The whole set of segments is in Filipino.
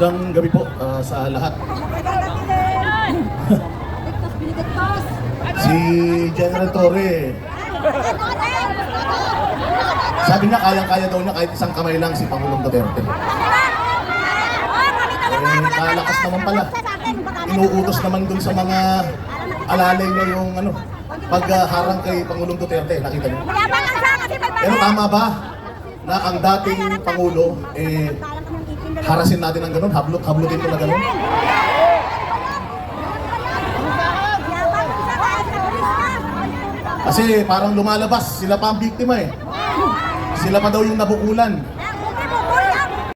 Magandang gabi po sa lahat. Si General Torre, sabi niya kayang-kaya daw niya kahit isang kamay lang si Pangulong Duterte. Kalakas naman pala. Inuutos naman dun sa mga alalay niya yung pagharang kay Pangulong Duterte. Nakita niyo? Pero tama ba na ang dating Pangulo harasin natin ng ganun, hablutin ko na ganun? Kasi parang lumalabas, sila pa ang biktima eh. Sila pa daw yung nabukulan.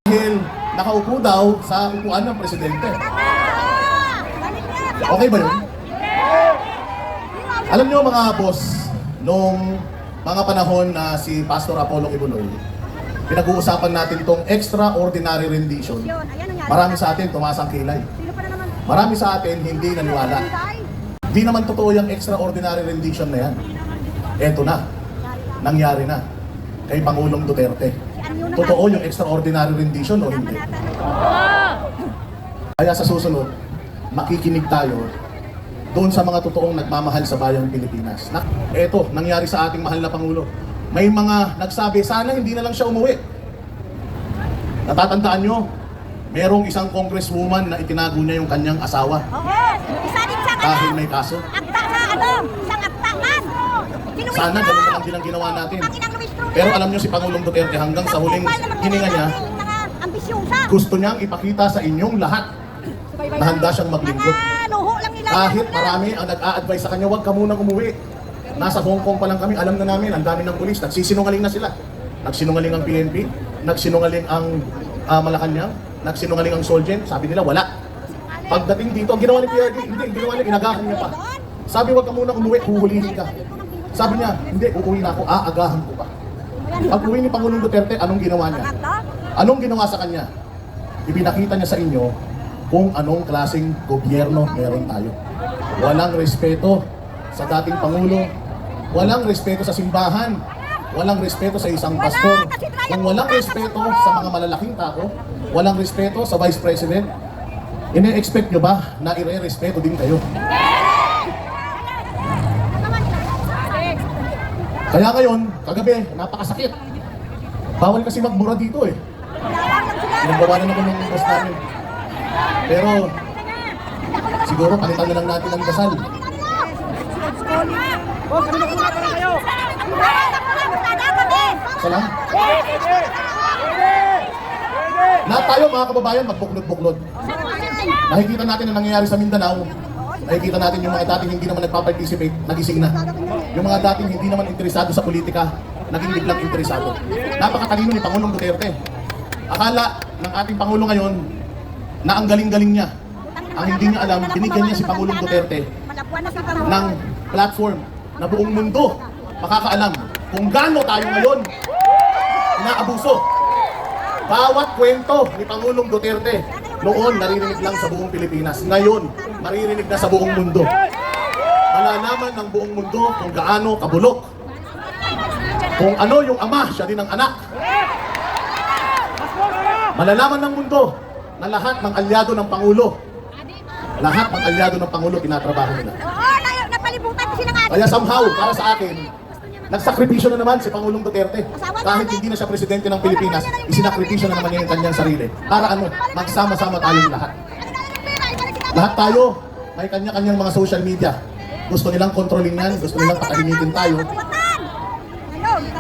Dahil nakaupo daw sa upuan ng presidente. Okay ba yun? Alam niyo mga boss, nung mga panahon na si Pastor Apollo Kibuloy, pinag-uusapan natin itong extraordinary rendition. Marami sa atin tumaas ang kilay. Marami sa atin hindi naniwala. Di naman totoo yung extraordinary rendition na yan. Eto na. Nangyari na. Kay Pangulong Duterte. Totoo yung extraordinary rendition o hindi? Kaya sa susunod, makikinig tayo doon sa mga totoong nagmamahal sa bayang Pilipinas. Eto, nangyari sa ating mahal na Pangulo. May mga nagsabi, sana hindi na lang siya umuwi. Natatandaan nyo, merong isang congresswoman na itinago niya yung kanyang asawa. Dahil may kaso. Sana ganun lang din ang ginawa natin. Pero alam nyo si Pangulong Duterte hanggang sa huling hininga niya, gusto niyang ipakita sa inyong lahat na handa siyang maglingkod. Kahit marami ang nag-a-advise sa kanya, huwag ka munang umuwi. Nasa Hong Kong pa lang kami, alam na namin, ang dami ng pulis, nagsisinungaling na sila. Nagsinungaling ang PNP, nagsinungaling ang Malacanang, nagsinungaling ang Solgen, sabi nila wala. Pagdating dito, ang ginawa ni PRD, hindi, ginawa niya, inagahan niya pa. Sabi huwag ka muna umuwi, huhulihin ka. Sabi niya, hindi, uuwi na ako, aagahan ko pa. Pag uwi ni Pangulong Duterte, anong ginawa niya? Anong ginawa sa kanya? Ipinakita niya sa inyo kung anong klaseng gobyerno meron tayo. Walang respeto sa dating Pangulo, walang respeto sa simbahan, walang respeto sa isang pastor, kung walang respeto sa mga malalaking tao, walang respeto sa Vice President, ine-expect nyo ba na ire-respeto din kayo? Kaya ngayon, kagabi, napakasakit. Bawal kasi magmura dito eh. Pinagbawalan ako ng boss namin. Pero, siguro palitan na lang natin ang dasal. Boss, ano na kayo? Salam? Lahat tayo mga kababayan, magbuklod-buklod. Nakikita natin ang nangyayari sa Mindanao. Nakikita natin yung mga dating hindi naman nagpa-participate, nagising na. Yung mga dating hindi naman interesado sa politika, naging biglang interesado. Napakatalino ni Pangulong Duterte. Akala ng ating Pangulo ngayon na ang galing-galing niya. Ang hindi niya alam, binigyan niya si Pangulong Duterte ng platform na buong mundo makakaalam kung gaano tayo ngayon inaabuso. Bawat kwento ni Pangulong Duterte noon naririnig lang sa buong Pilipinas. Ngayon, maririnig na sa buong mundo. Malalaman ng buong mundo kung gaano kabulok. Kung ano yung ama, siya din ang anak. Malalaman ng mundo na lahat ng alyado ng Pangulo, lahat ng alyado ng Pangulo tinatrabaho nila. Kaya somehow, para sa akin, nagsakripisyo na naman si Pangulong Duterte. Kahit hindi na siya presidente ng Pilipinas, isinakripisyo na naman niya yung kanyang sarili. Para magsama-sama tayong lahat. Lahat tayo, may kanya-kanyang mga social media. Gusto nilang kontrolin yan, gusto nilang patahimikin tayo.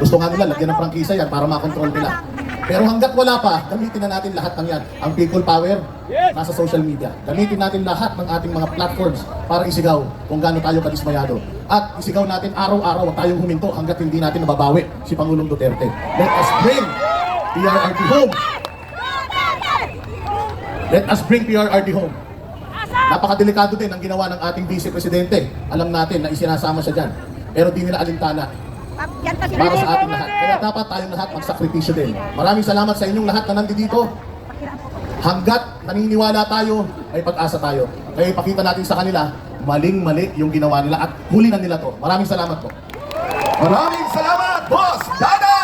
Gusto nga nila, lagyan ng prangkisa yan para makontrol nila. Pero hanggat wala pa, gamitin na natin lahat ng yan. Ang people power, nasa social media. Gamitin natin lahat ng ating mga platforms para isigaw kung gaano tayo kadismayado. At isigaw natin araw-araw at tayong huminto hanggat hindi natin nababawi si Pangulong Duterte. Let us bring PRRD home. Let us bring PRRD home. Napakadelikado din ang ginawa ng ating Vice Presidente. Alam natin na isinasama siya dyan. Pero di nila alintana para sa ating lahat. Kaya dapat tayong lahat magsakripisyo din. Maraming salamat sa inyong lahat na nandito. Hanggat naniniwala tayo, ay pag-asa tayo. Kaya ipakita natin sa kanila, maling-mali yung ginawa nila at huli na nila to. Maraming salamat po. Maraming salamat, Boss Dada!